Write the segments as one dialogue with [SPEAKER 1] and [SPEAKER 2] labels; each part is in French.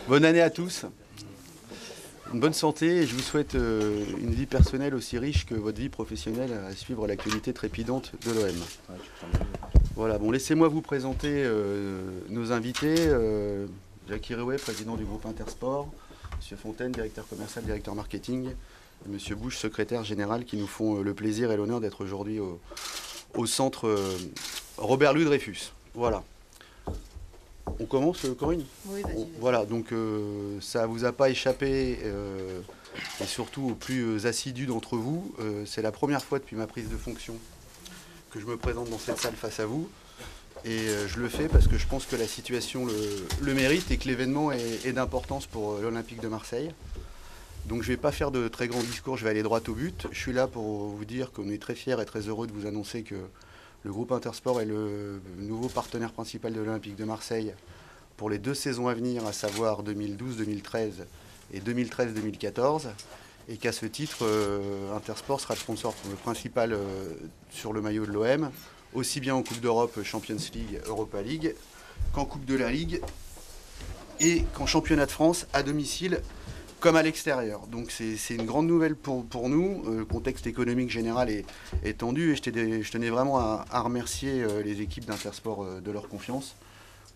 [SPEAKER 1] Bonne année à tous, une bonne santé et je vous souhaite une vie personnelle aussi riche que votre vie professionnelle à suivre l'actualité trépidante de l'OM. Voilà, bon, laissez-moi vous présenter nos invités. Jacques Hirouet, président du groupe Intersport, M. Fontaine, directeur commercial, directeur marketing, et M. Bouche, secrétaire général, qui nous font le plaisir et l'honneur d'être aujourd'hui au centre Robert Louis Dreyfus. Voilà. On commence, Corinne?
[SPEAKER 2] Oui, vas-y.
[SPEAKER 1] Voilà, donc ça ne vous a pas échappé, et surtout aux plus assidus d'entre vous. C'est la première fois depuis ma prise de fonction que je me présente dans cette salle face à vous. Et je le fais parce que je pense que la situation le mérite et que l'événement est d'importance pour l'Olympique de Marseille. Donc je ne vais pas faire de très grands discours, je vais aller droit au but. Je suis là pour vous dire qu'on est très fiers et très heureux de vous annoncer que le groupe Intersport est le nouveau partenaire principal de l'Olympique de Marseille pour les 2 saisons à venir, à savoir 2012-2013 et 2013-2014. Et qu'à ce titre, Intersport sera le sponsor principal sur le maillot de l'OM, aussi bien en Coupe d'Europe, Champions League, Europa League, qu'en Coupe de la Ligue et qu'en Championnat de France à domicile comme à l'extérieur. Donc c'est une grande nouvelle pour nous. Le contexte économique général est tendu et je tenais vraiment à remercier les équipes d'Intersport de leur confiance.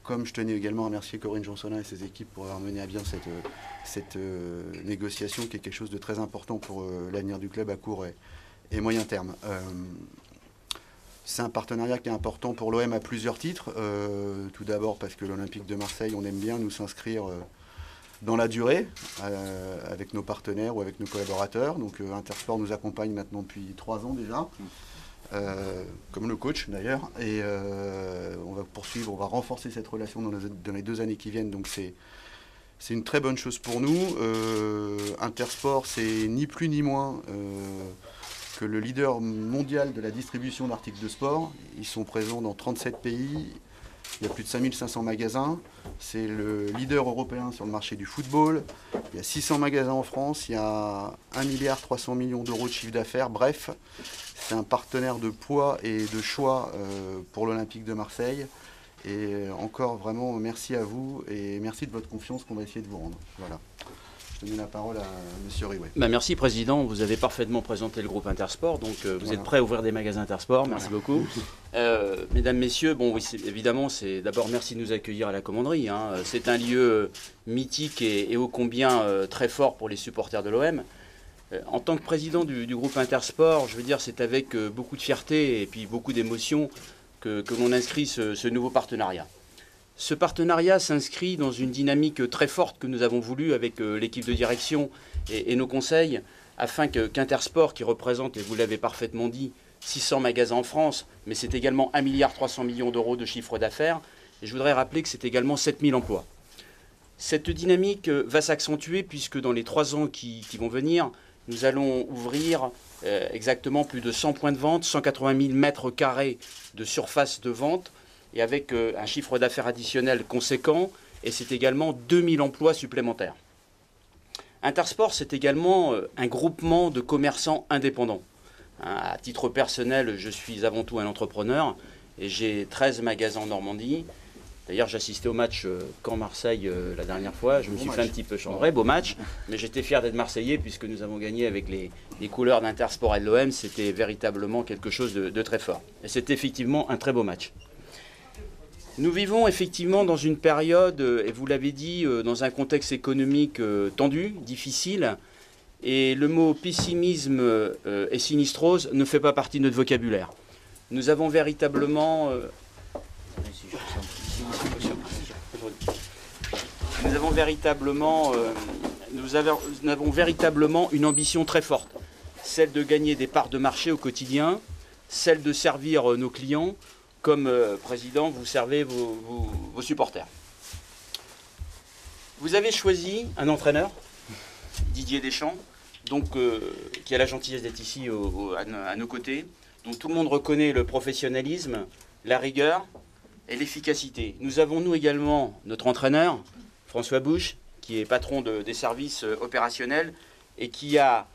[SPEAKER 1] Comme je tenais également à remercier Corinne Jansonin et ses équipes pour avoir mené à bien cette négociation qui est quelque chose de très important pour l'avenir du club à court et moyen terme. C'est un partenariat qui est important pour l'OM à plusieurs titres. Tout d'abord parce que l'Olympique de Marseille, on aime bien nous s'inscrire dans la durée avec nos partenaires ou avec nos collaborateurs. Donc Intersport nous accompagne maintenant depuis 3 ans déjà. Comme le coach d'ailleurs, et on va poursuivre, on va renforcer cette relation dans les 2 années qui viennent, donc c'est une très bonne chose pour nous. Intersport, c'est ni plus ni moins que le leader mondial de la distribution d'articles de sport. Ils sont présents dans 37 pays, il y a plus de 5500 magasins, c'est le leader européen sur le marché du football, il y a 600 magasins en France, il y a 1,3 milliard d'euros de chiffre d'affaires, bref. C'est un partenaire de poids et de choix pour l'Olympique de Marseille. Et encore vraiment merci à vous et merci de votre confiance qu'on va essayer de vous rendre. Voilà. Je donne la parole à M. Riouet.
[SPEAKER 3] Merci Président, vous avez parfaitement présenté le groupe Intersport, donc vous êtes prêts à ouvrir des magasins Intersport, merci beaucoup. Mesdames, Messieurs, bon, oui, évidemment, c'est d'abord merci de nous accueillir à la commanderie. Hein. C'est un lieu mythique et ô combien très fort pour les supporters de l'OM. En tant que président du groupe Intersport, je veux dire, c'est avec beaucoup de fierté et puis beaucoup d'émotion que l'on inscrit ce nouveau partenariat. Ce partenariat s'inscrit dans une dynamique très forte que nous avons voulu avec l'équipe de direction et nos conseils, afin qu'Intersport, qui représente, et vous l'avez parfaitement dit, 600 magasins en France, mais c'est également 1,3 milliard d'euros de chiffre d'affaires, et je voudrais rappeler que c'est également 7000 emplois. Cette dynamique va s'accentuer puisque dans les 3 ans qui vont venir, nous allons ouvrir exactement plus de 100 points de vente, 180 000 mètres carrés de surface de vente, et avec un chiffre d'affaires additionnel conséquent, et c'est également 2000 emplois supplémentaires. Intersport, c'est également un groupement de commerçants indépendants. À titre personnel, je suis avant tout un entrepreneur, et j'ai 13 magasins en Normandie. D'ailleurs, j'assistais au match Caen-Marseille la dernière fois. Je me suis fait un petit peu chambrer, beau match. Mais j'étais fier d'être Marseillais puisque nous avons gagné avec les couleurs d'Intersport et de l'OM. C'était véritablement quelque chose de très fort. Et c'était effectivement un très beau match. Nous vivons effectivement dans une période, et vous l'avez dit, dans un contexte économique tendu, difficile. Et le mot pessimisme et sinistrose ne fait pas partie de notre vocabulaire. Nous avons véritablement... Nous avons véritablement une ambition très forte, celle de gagner des parts de marché au quotidien, celle de servir nos clients, comme président, vous servez vos supporters. Vous avez choisi un entraîneur, Didier Deschamps, donc, qui a la gentillesse d'être ici à nos côtés, dont tout le monde reconnaît le professionnalisme, la rigueur et l'efficacité. Nous avons, nous également, notre entraîneur, François Bouche, qui est patron des services opérationnels et qui a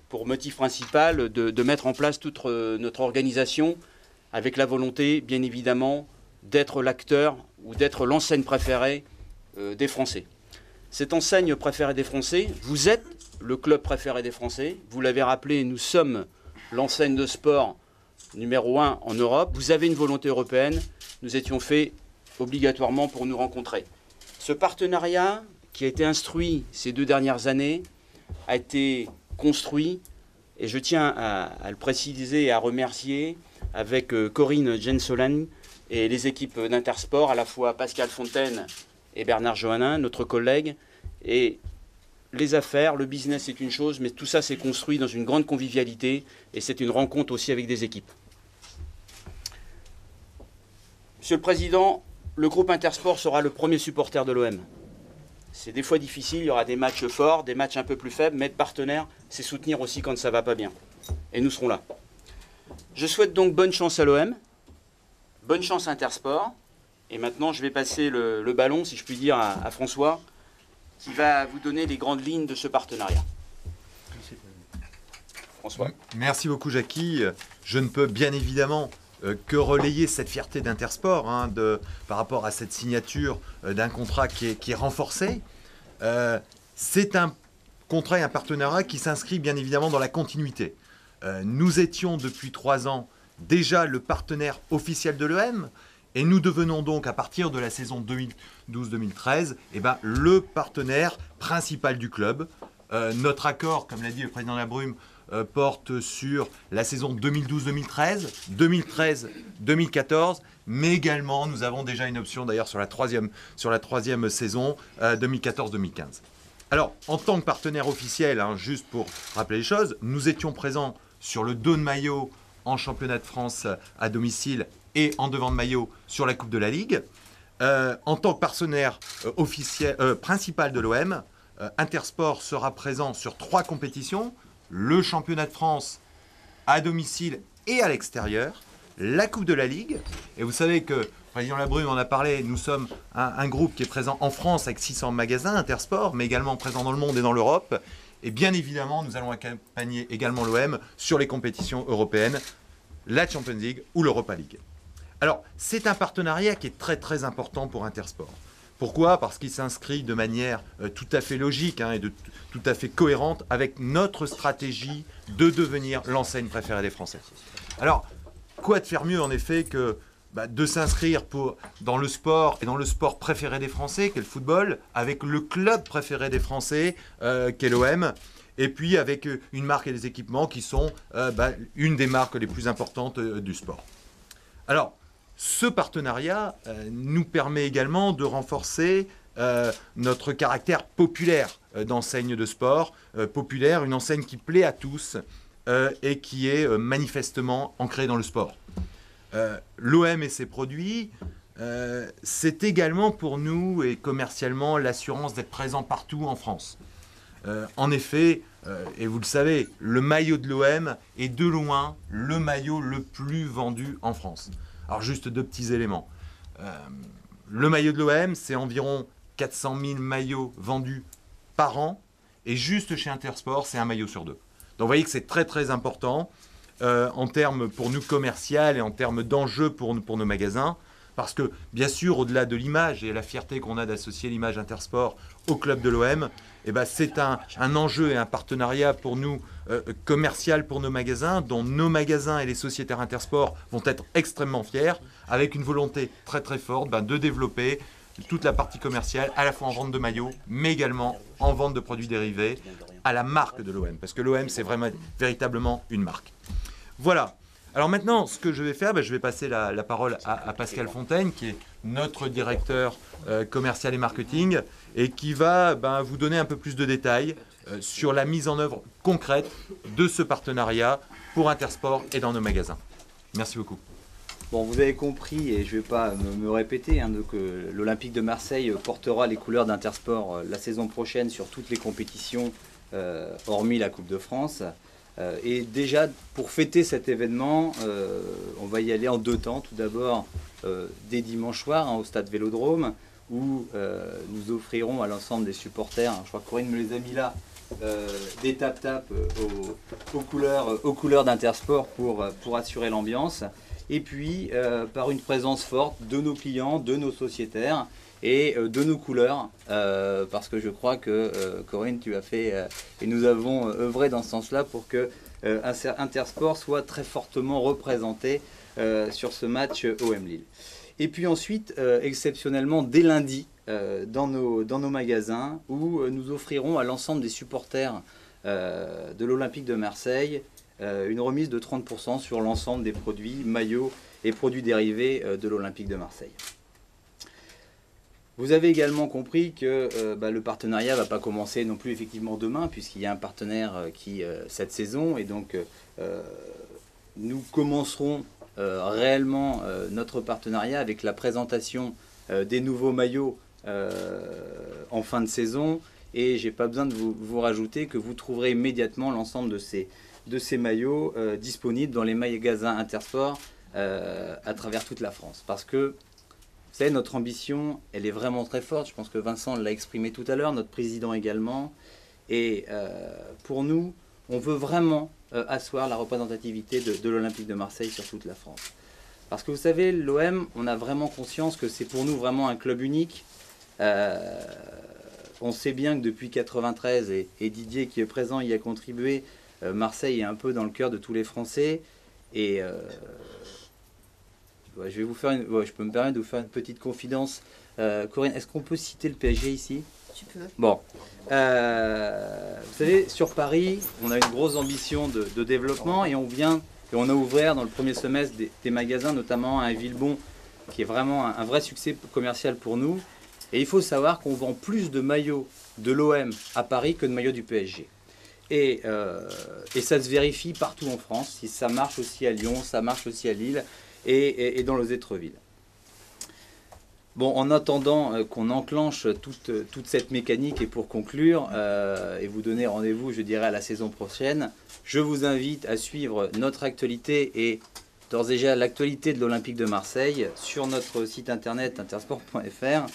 [SPEAKER 3] pour motif principal de mettre en place toute notre organisation avec la volonté, bien évidemment, d'être l'acteur ou d'être l'enseigne préférée des Français. Cette enseigne préférée des Français, vous êtes le club préféré des Français. Vous l'avez rappelé, nous sommes l'enseigne de sport numéro 1 en Europe. Vous avez une volonté européenne. Nous étions faits obligatoirement pour nous rencontrer. Ce partenariat qui a été instruit ces 2 dernières années a été construit, et je tiens à le préciser et à remercier avec Corinne Gensolan et les équipes d'Intersport, à la fois Pascal Fontaine et Bernard Johannin, notre collègue. Et les affaires, le business, c'est une chose, mais tout ça s'est construit dans une grande convivialité et c'est une rencontre aussi avec des équipes. Monsieur le Président, le groupe Intersport sera le premier supporter de l'OM. C'est des fois difficile, il y aura des matchs forts, des matchs un peu plus faibles, mais être partenaire, c'est soutenir aussi quand ça ne va pas bien. Et nous serons là. Je souhaite donc bonne chance à l'OM, bonne chance à Intersport. Et maintenant, je vais passer le ballon, si je puis dire, à François, qui va vous donner les grandes lignes de ce partenariat. François.
[SPEAKER 2] Merci beaucoup, Jackie. Je ne peux bien évidemment que relayer cette fierté d'Intersport par rapport à cette signature d'un contrat qui est renforcé. C'est un contrat et un partenariat qui s'inscrit bien évidemment dans la continuité. Nous étions depuis 3 ans déjà le partenaire officiel de l'OM et nous devenons donc à partir de la saison 2012-2013 le partenaire principal du club. Notre accord, comme l'a dit le président Labrume, porte sur la saison 2012-2013, 2013-2014, mais également nous avons déjà une option d'ailleurs sur la troisième saison 2014-2015. Alors, en tant que partenaire officiel, juste pour rappeler les choses, nous étions présents sur le dos de maillot en championnat de France à domicile et en devant de maillot sur la Coupe de la Ligue. En tant que partenaire officiel, principal de l'OM, Intersport sera présent sur 3 compétitions, le championnat de France à domicile et à l'extérieur, la Coupe de la Ligue. Et vous savez que, le président Labrume en a parlé, nous sommes un groupe qui est présent en France avec 600 magasins Intersport, mais également présent dans le monde et dans l'Europe. Et bien évidemment, nous allons accompagner également l'OM sur les compétitions européennes, la Champions League ou l'Europa League. Alors, c'est un partenariat qui est très très important pour Intersport. Pourquoi ? Parce qu'il s'inscrit de manière tout à fait logique et tout à fait cohérente avec notre stratégie de devenir l'enseigne préférée des Français. Alors, quoi de faire mieux en effet que de s'inscrire dans le sport et dans le sport préféré des Français, qu'est le football, avec le club préféré des Français, qu'est l'OM, et puis avec une marque et des équipements qui sont une des marques les plus importantes du sport. Alors, ce partenariat nous permet également de renforcer notre caractère populaire d'enseigne de sport, populaire, une enseigne qui plaît à tous et qui est manifestement ancrée dans le sport. L'OM et ses produits, c'est également pour nous et commercialement l'assurance d'être présent partout en France. En effet, et vous le savez, le maillot de l'OM est de loin le maillot le plus vendu en France. Alors juste 2 petits éléments. Le maillot de l'OM, c'est environ 400 000 maillots vendus par an. Et juste chez Intersport, c'est un maillot sur 2. Donc vous voyez que c'est très très important en termes pour nous commercial et en termes d'enjeux pour nos magasins. Parce que bien sûr, au-delà de l'image et la fierté qu'on a d'associer l'image Intersport au club de l'OM, c'est un enjeu et un partenariat pour nous commercial pour nos magasins, dont nos magasins et les sociétaires Intersport vont être extrêmement fiers, avec une volonté très très forte de développer toute la partie commerciale, à la fois en vente de maillots, mais également en vente de produits dérivés à la marque de l'OM, parce que l'OM c'est véritablement une marque. Voilà. Alors maintenant, ce que je vais faire, je vais passer la parole à Pascal Fontaine, qui est notre directeur commercial et marketing, et qui va vous donner un peu plus de détails sur la mise en œuvre concrète de ce partenariat pour Intersport et dans nos magasins. Merci beaucoup.
[SPEAKER 4] Bon, vous avez compris, et je ne vais pas me répéter, que l'Olympique de Marseille portera les couleurs d'Intersport la saison prochaine sur toutes les compétitions, hormis la Coupe de France. Et déjà, pour fêter cet événement, on va y aller en 2 temps. Tout d'abord, dès dimanche soir, au stade Vélodrome, où nous offrirons à l'ensemble des supporters, je crois que Corinne me les a mis là, des tap-tap aux couleurs d'Intersport pour assurer l'ambiance. Et puis, par une présence forte de nos clients, de nos sociétaires, et de nos couleurs, parce que je crois que Corinne, tu as fait, et nous avons œuvré dans ce sens-là pour que Intersport soit très fortement représenté sur ce match OM Lille. Et puis ensuite, exceptionnellement, dès lundi, dans nos magasins, où nous offrirons à l'ensemble des supporters de l'Olympique de Marseille une remise de 30% sur l'ensemble des produits, maillots et produits dérivés de l'Olympique de Marseille. Vous avez également compris que le partenariat ne va pas commencer non plus effectivement demain, puisqu'il y a un partenaire qui cette saison, et donc nous commencerons réellement notre partenariat avec la présentation des nouveaux maillots en fin de saison, et j'ai pas besoin de vous rajouter que vous trouverez immédiatement l'ensemble de ces maillots disponibles dans les magasins Intersport à travers toute la France, parce que vous savez, notre ambition, elle est vraiment très forte. Je pense que Vincent l'a exprimé tout à l'heure, notre président également. Et pour nous, on veut vraiment asseoir la représentativité de l'Olympique de Marseille sur toute la France. Parce que vous savez, l'OM, on a vraiment conscience que c'est pour nous vraiment un club unique. On sait bien que depuis 1993, et Didier qui est présent y a contribué, Marseille est un peu dans le cœur de tous les Français. Et je peux me permettre de vous faire une petite confidence. Corinne, est-ce qu'on peut citer le PSG ici?
[SPEAKER 5] Tu peux.
[SPEAKER 4] Bon. Vous savez, sur Paris, on a une grosse ambition de développement et on a ouvert dans le premier semestre des magasins, notamment à Villebon, qui est vraiment un vrai succès commercial pour nous. Et il faut savoir qu'on vend plus de maillots de l'OM à Paris que de maillots du PSG. Et ça se vérifie partout en France. Si ça marche aussi à Lyon, ça marche aussi à Lille. Et dans les autres villes. Bon, en attendant qu'on enclenche toute cette mécanique, et pour conclure, et vous donner rendez-vous, je dirais, à la saison prochaine, je vous invite à suivre notre actualité et d'ores et déjà l'actualité de l'Olympique de Marseille sur notre site internet intersport.fr,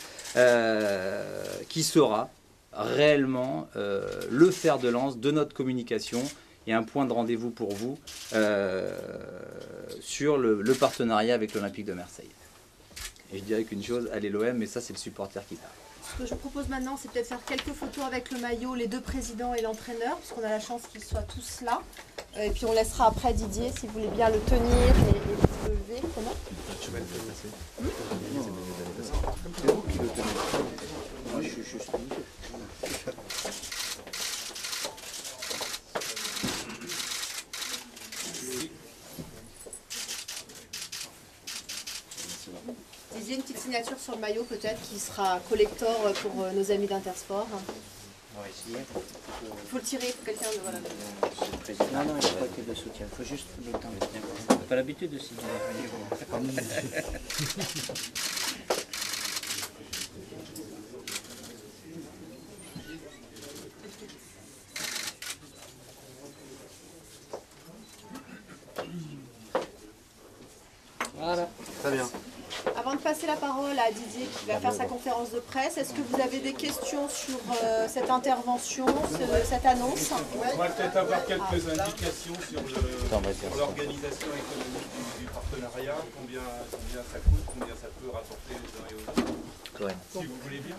[SPEAKER 4] qui sera réellement le fer de lance de notre communication et un point de rendez-vous pour vous sur le partenariat avec l'Olympique de Marseille. Et je dirais qu'une chose, allez l'OM, mais ça c'est le supporter qui parle.
[SPEAKER 5] Ce que je propose maintenant, c'est peut-être faire quelques photos avec le maillot, les deux présidents et l'entraîneur, parce qu'on a la chance qu'ils soient tous là. Et puis on laissera après Didier, si vous voulez bien le tenir et le lever. Comment?
[SPEAKER 2] Tu vas le déplacer.
[SPEAKER 1] C'est vous qui le tenez. Moi, je suis juste.
[SPEAKER 5] Didier, une petite signature sur le maillot peut-être qui sera collector pour nos amis d'Intersport.
[SPEAKER 6] On va essayer.
[SPEAKER 5] Il faut le tirer, il faut quelqu'un de... Voilà.
[SPEAKER 6] Non, il n'y a pas que de soutien, il faut juste le temps. On n'a pas l'habitude de signer.
[SPEAKER 5] Voilà.
[SPEAKER 1] Très bien.
[SPEAKER 5] Avant de passer la parole à Didier qui va faire sa conférence de presse, est-ce que vous avez des questions sur cette intervention, cette annonce?
[SPEAKER 7] On va peut-être avoir quelques indications sur l'organisation économique du partenariat, combien ça coûte, combien ça peut rapporter les uns et aux autres. Si vous voulez bien.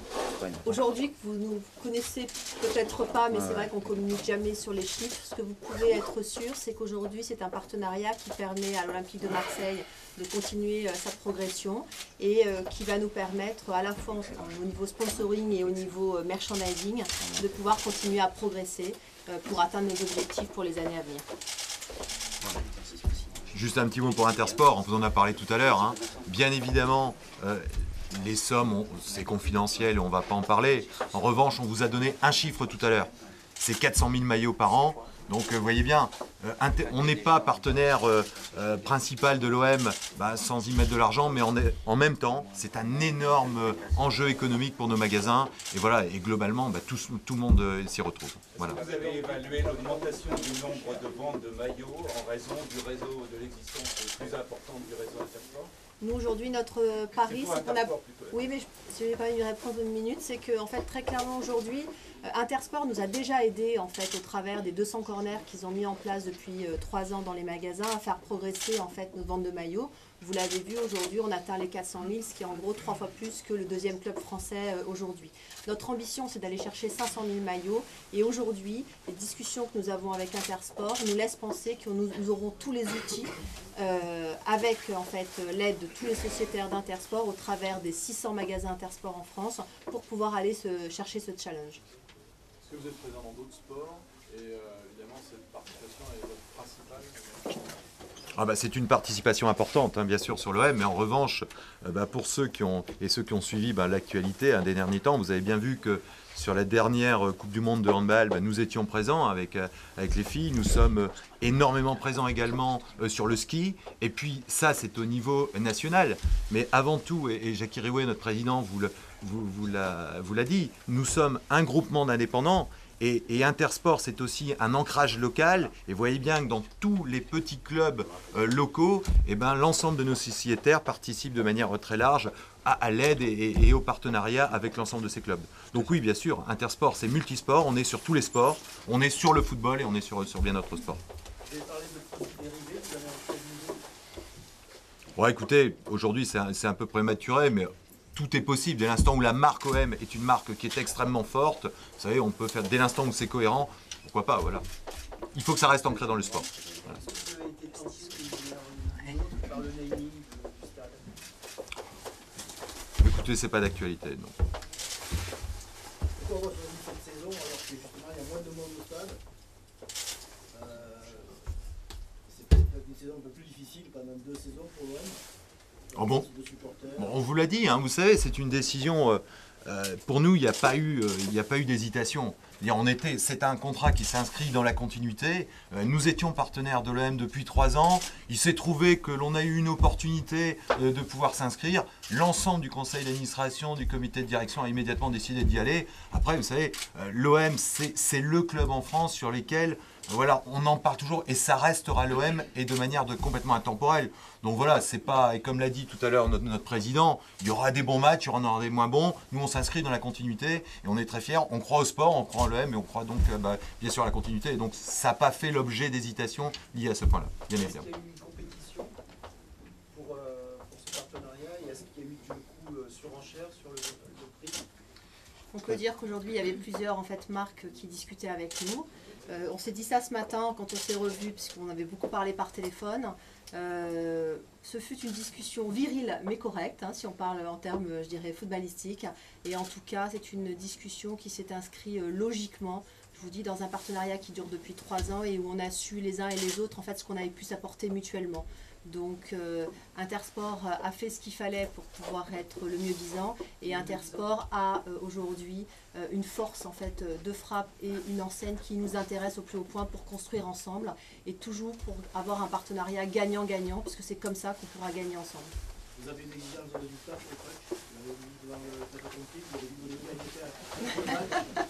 [SPEAKER 5] Aujourd'hui, que vous ne nous connaissez peut-être pas, mais c'est vrai qu'on ne communique jamais sur les chiffres. Ce que vous pouvez être sûr, c'est qu'aujourd'hui, c'est un partenariat qui permet à l'Olympique de Marseille de continuer sa progression et qui va nous permettre, à la fois au niveau sponsoring et au niveau merchandising, de pouvoir continuer à progresser pour atteindre nos objectifs pour les années à venir.
[SPEAKER 2] Juste un petit mot pour Intersport, on vous en a parlé tout à l'heure. Hein. Bien évidemment, les sommes, c'est confidentiel, on ne va pas en parler. En revanche, on vous a donné un chiffre tout à l'heure. C'est 400 000 maillots par an. Donc vous voyez bien, on n'est pas partenaire principal de l'OM sans y mettre de l'argent, mais en même temps, c'est un énorme enjeu économique pour nos magasins. Et voilà, et globalement, tout le monde s'y retrouve. Voilà.
[SPEAKER 7] Vous avez évalué l'augmentation du nombre de ventes de maillots en raison du réseau, de l'existence plus importante du réseau Intersport?
[SPEAKER 5] Nous, aujourd'hui, notre pari, c'est qu'on a... Oui, mais je vais pas y répondre une minute. C'est que, en fait, très clairement, aujourd'hui, Intersport nous a déjà aidé, en fait, au travers des 200 corners qu'ils ont mis en place depuis 3 ans dans les magasins, à faire progresser, en fait, nos ventes de maillots. Vous l'avez vu, aujourd'hui, on atteint les 400 000, ce qui est en gros 3 fois plus que le deuxième club français aujourd'hui. Notre ambition, c'est d'aller chercher 500 000 maillots. Et aujourd'hui, les discussions que nous avons avec Intersport nous laissent penser que nous aurons tous les outils avec en fait l'aide de tous les sociétaires d'Intersport au travers des 600 magasins Intersport en France pour pouvoir aller chercher ce challenge.
[SPEAKER 7] Est-ce que vous êtes présent dans d'autres sports et évidemment cette participation est votre principale?
[SPEAKER 2] C'est une participation importante, hein, bien sûr, sur l'OM, mais en revanche, pour ceux qui ont suivi l'actualité des derniers temps, vous avez bien vu que sur la dernière Coupe du Monde de handball, nous étions présents avec les filles. Nous sommes énormément présents également sur le ski. Et puis ça, c'est au niveau national. Mais avant tout, et Jackie Riouet, notre président, vous l'a dit, nous sommes un groupement d'indépendants. Et Intersport, c'est aussi un ancrage local. Et vous voyez bien que dans tous les petits clubs locaux, l'ensemble de nos sociétaires participent de manière très large à l'aide et au partenariat avec l'ensemble de ces clubs. Donc oui, bien sûr, Intersport, c'est multisport. On est sur tous les sports. On est sur le football et on est sur bien d'autres sports.
[SPEAKER 8] Vous avez parlé de produits dérivés, vous avez un produit
[SPEAKER 2] Bon, écoutez, aujourd'hui, c'est un peu prématuré, mais tout est possible. Dès l'instant où la marque OM est une marque qui est extrêmement forte, vous savez, on peut faire, dès l'instant où c'est cohérent, pourquoi pas, voilà. Il faut que ça reste ancré dans le sport. Voilà.
[SPEAKER 8] Est-ce que vous avez été tenté par le naming du stade?
[SPEAKER 2] Écoutez, c'est pas d'actualité, non.
[SPEAKER 8] Pourquoi rejoindre cette saison alors que justement il y a moins de monde au stade? C'est peut-être une saison un peu plus difficile pendant 2 saisons pour l'OM.
[SPEAKER 2] Oh bon, on vous l'a dit, hein, vous savez, c'est une décision. Pour nous, il n'y a pas eu d'hésitation. C'est un contrat qui s'inscrit dans la continuité. Nous étions partenaires de l'OM depuis 3 ans. Il s'est trouvé que l'on a eu une opportunité de pouvoir s'inscrire. L'ensemble du conseil d'administration, du comité de direction a immédiatement décidé d'y aller. Après, vous savez, l'OM, c'est le club en France sur lequel voilà, on en parle toujours et ça restera l'OM et de manière complètement intemporelle. Donc voilà, c'est pas, et comme l'a dit tout à l'heure notre président, il y aura des bons matchs, il y en aura des moins bons. Nous, on s'inscrit dans la continuité et on est très fiers. On croit au sport, on croit en l'OM et on croit donc bien sûr à la continuité. Et donc ça n'a pas fait l'objet d'hésitation liée à ce point-là, bien évidemment.
[SPEAKER 8] Est-ce qu'il y a eu une compétition pour ce partenariat et est-ce qu'il y a eu du coup surenchère sur le prix?
[SPEAKER 5] On peut dire qu'aujourd'hui, il y avait plusieurs en fait, marques qui discutaient avec nous. On s'est dit ça ce matin quand on s'est revus, puisqu'on avait beaucoup parlé par téléphone. Ce fut une discussion virile mais correcte, hein, si on parle en termes, je dirais, footballistiques. Et en tout cas, c'est une discussion qui s'est inscrite logiquement, je vous dis, dans un partenariat qui dure depuis 3 ans et où on a su les uns et les autres en fait, ce qu'on avait pu s'apporter mutuellement. Donc Intersport a fait ce qu'il fallait pour pouvoir être le mieux disant et Intersport a aujourd'hui une force en fait, de frappe et une enseigne qui nous intéresse au plus haut point pour construire ensemble et toujours pour avoir un partenariat gagnant-gagnant puisque c'est comme ça qu'on pourra gagner ensemble.
[SPEAKER 8] Vous avez une exigence de résultat pour le coach? Vous avez vu devant le plateau compris, vous avez vu vos débuts à l'effet à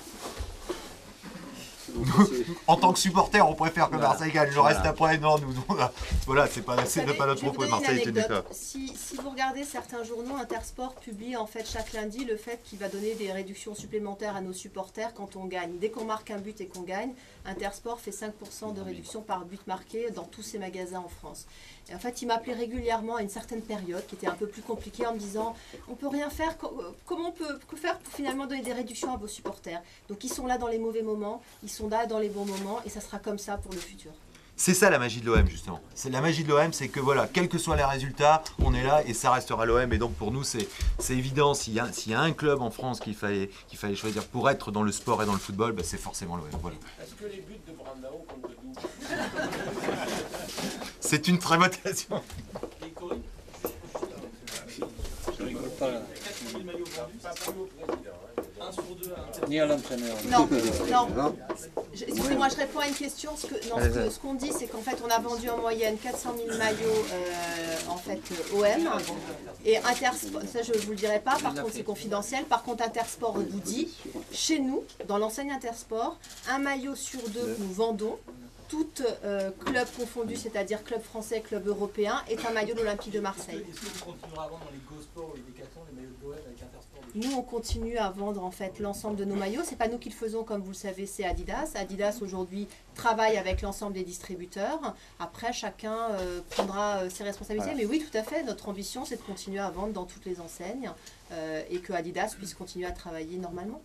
[SPEAKER 2] En tant que supporter, on préfère que Marseille gagne. Le reste après, non, nous, voilà, c'est pas notre propos. Marseille est une étape.
[SPEAKER 5] Si vous regardez certains journaux, Intersport publie en fait chaque lundi le fait qu'il va donner des réductions supplémentaires à nos supporters quand on gagne. Dès qu'on marque un but et qu'on gagne, Intersport fait 5% de réduction par but marqué dans tous ses magasins en France. Et en fait, il m'appelait régulièrement à une certaine période qui était un peu plus compliquée en me disant on peut rien faire, comment on peut faire pour finalement donner des réductions à vos supporters? Donc ils sont là dans les mauvais moments, ils sont là dans les bons moments et ça sera comme ça pour le futur.
[SPEAKER 2] C'est ça la magie de l'OM justement. La magie de l'OM, c'est que voilà, quels que soient les résultats, on est là et ça restera l'OM. Et donc pour nous, c'est évident, s'il y a un club en France qu'il fallait choisir pour être dans le sport et dans le football, c'est forcément l'OM. Voilà.
[SPEAKER 7] Est-ce que les buts de Brandao comptent double?
[SPEAKER 2] C'est une très bonne question.
[SPEAKER 6] Je rigole pas là.
[SPEAKER 7] 4000 maillots vendus, pas pour le président.
[SPEAKER 8] 1 sur 2
[SPEAKER 6] Ni à l'entraîneur.
[SPEAKER 5] Non. Excusez-moi, je réponds à une question. Ce qu'on dit, c'est qu'en fait, on a vendu en moyenne 400 000 maillots en fait, OM. Et Intersport, ça je ne vous le dirai pas, par contre c'est confidentiel. Par contre, Intersport vous dit, chez nous, dans l'enseigne Intersport, un maillot sur 2 que nous vendons, tout club confondu, c'est-à-dire club français, club européen, est un maillot de l'Olympique de Marseille.
[SPEAKER 8] Est-ce que vous continuerez à vendre dans les Go Sport ou les Décathlon les maillots de l'OM avec Intersport?
[SPEAKER 5] Nous, on continue à vendre en fait l'ensemble de nos maillots. C'est pas nous qui le faisons, comme vous le savez, c'est Adidas. Adidas aujourd'hui travaille avec l'ensemble des distributeurs. Après, chacun prendra ses responsabilités. Voilà. Mais oui, tout à fait. Notre ambition, c'est de continuer à vendre dans toutes les enseignes et que Adidas puisse continuer à travailler normalement.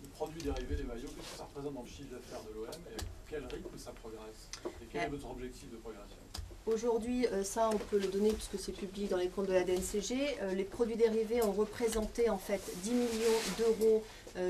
[SPEAKER 7] Les produits dérivés des maillots, qu'est-ce que ça représente dans le chiffre d'affaires de l'OM et quel rythme ça progresse? Et quel est votre objectif de progression?
[SPEAKER 5] Aujourd'hui, ça on peut le donner puisque c'est public dans les comptes de la DNCG. Les produits dérivés ont représenté en fait 10 millions d'euros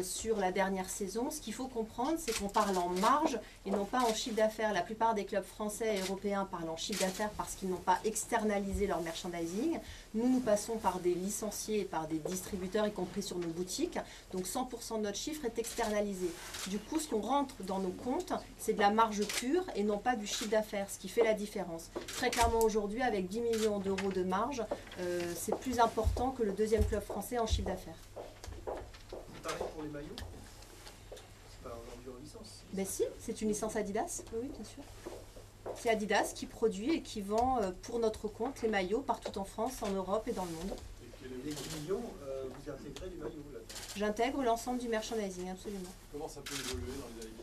[SPEAKER 5] sur la dernière saison. Ce qu'il faut comprendre, c'est qu'on parle en marge et non pas en chiffre d'affaires. La plupart des clubs français et européens parlent en chiffre d'affaires parce qu'ils n'ont pas externalisé leur merchandising. Nous passons par des licenciés et par des distributeurs, y compris sur nos boutiques. Donc 100% de notre chiffre est externalisé. Du coup, ce qu'on rentre dans nos comptes, c'est de la marge pure et non pas du chiffre d'affaires, ce qui fait la différence. Très clairement aujourd'hui, avec 10 millions d'euros de marge, c'est plus important que le deuxième club français en chiffre d'affaires.
[SPEAKER 8] Pareil pour les maillots? C'est pas vendu en licence?
[SPEAKER 5] Ben si, c'est une licence Adidas, oui, bien sûr. C'est Adidas qui produit et qui vend pour notre compte les maillots partout en France, en Europe et dans le monde.
[SPEAKER 8] Les 10 millions, vous intégrez du maillot là-dedans?
[SPEAKER 5] J'intègre l'ensemble du merchandising, absolument.
[SPEAKER 7] Comment ça peut évoluer dans les années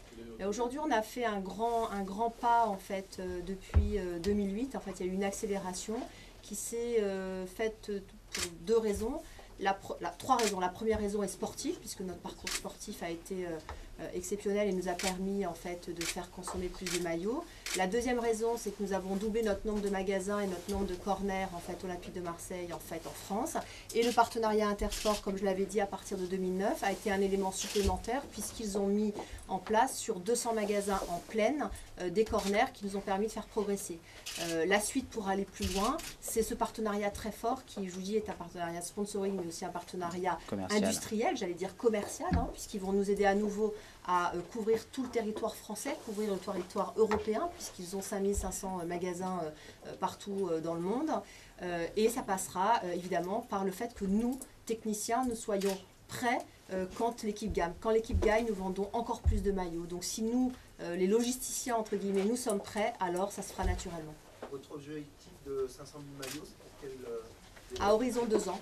[SPEAKER 7] qui viennent?
[SPEAKER 5] Aujourd'hui, on a fait un grand pas en fait depuis 2008. En fait, il y a eu une accélération qui s'est faite pour deux raisons. Trois raisons. La première raison est sportive, puisque notre parcours sportif a été exceptionnel et nous a permis en fait de faire consommer plus de maillots. La deuxième raison, c'est que nous avons doublé notre nombre de magasins et notre nombre de corners en fait Olympique de Marseille en France. Et le partenariat Intersport, comme je l'avais dit à partir de 2009, a été un élément supplémentaire puisqu'ils ont mis en place sur 200 magasins en pleine des corners qui nous ont permis de faire progresser. La suite pour aller plus loin, c'est ce partenariat très fort qui, je vous dis, est un partenariat sponsoring mais aussi un partenariat industriel, j'allais dire commercial, hein, puisqu'ils vont nous aider à nouveau à couvrir tout le territoire français, couvrir le territoire européen, puisqu'ils ont 5500 magasins partout dans le monde. Et ça passera évidemment par le fait que nous, techniciens, nous soyons prêts quand l'équipe gagne. Quand l'équipe gagne, nous vendons encore plus de maillots. Donc si nous, les logisticiens, entre guillemets, nous sommes prêts, alors ça se fera naturellement.
[SPEAKER 8] Votre objectif de 500 000 maillots, c'est pour quel...
[SPEAKER 5] À horizon 2 ans.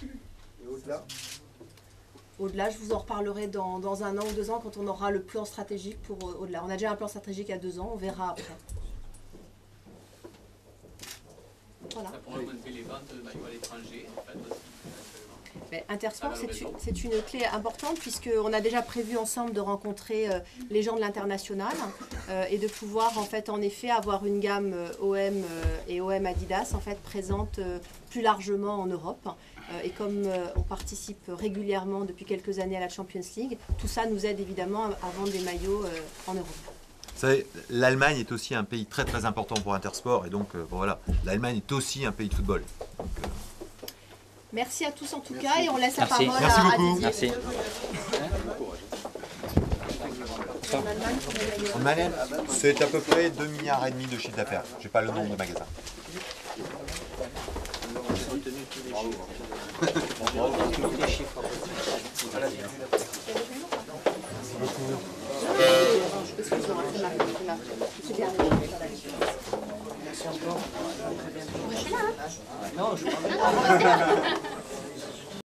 [SPEAKER 8] Et au-delà?
[SPEAKER 5] Au-delà, je vous en reparlerai dans 1 an ou 2 ans quand on aura le plan stratégique pour au-delà. On a déjà un plan stratégique à 2 ans, on verra après. Voilà.
[SPEAKER 9] Ça pourrait augmenter les ventes de maillots à l'étranger, en fait, aussi.
[SPEAKER 5] Mais Intersport, c'est une clé importante puisqu'on a déjà prévu ensemble de rencontrer les gens de l'international et de pouvoir en fait en effet avoir une gamme OM et OM Adidas en fait présente plus largement en Europe. Et comme on participe régulièrement depuis quelques années à la Champions League, tout ça nous aide évidemment à vendre des maillots en Europe.
[SPEAKER 2] Vous savez, l'Allemagne est aussi un pays très très important pour Intersport et donc bon, voilà, l'Allemagne est aussi un pays de football. Donc,
[SPEAKER 5] merci à tous en tout cas et on laisse la parole
[SPEAKER 2] Merci
[SPEAKER 5] à
[SPEAKER 2] beaucoup.
[SPEAKER 5] Didier.
[SPEAKER 6] Merci.
[SPEAKER 2] En Allemagne, c'est à peu près 2,5 milliards de chiffre d'affaires. Je n'ai pas le nombre de magasins.
[SPEAKER 8] Non, je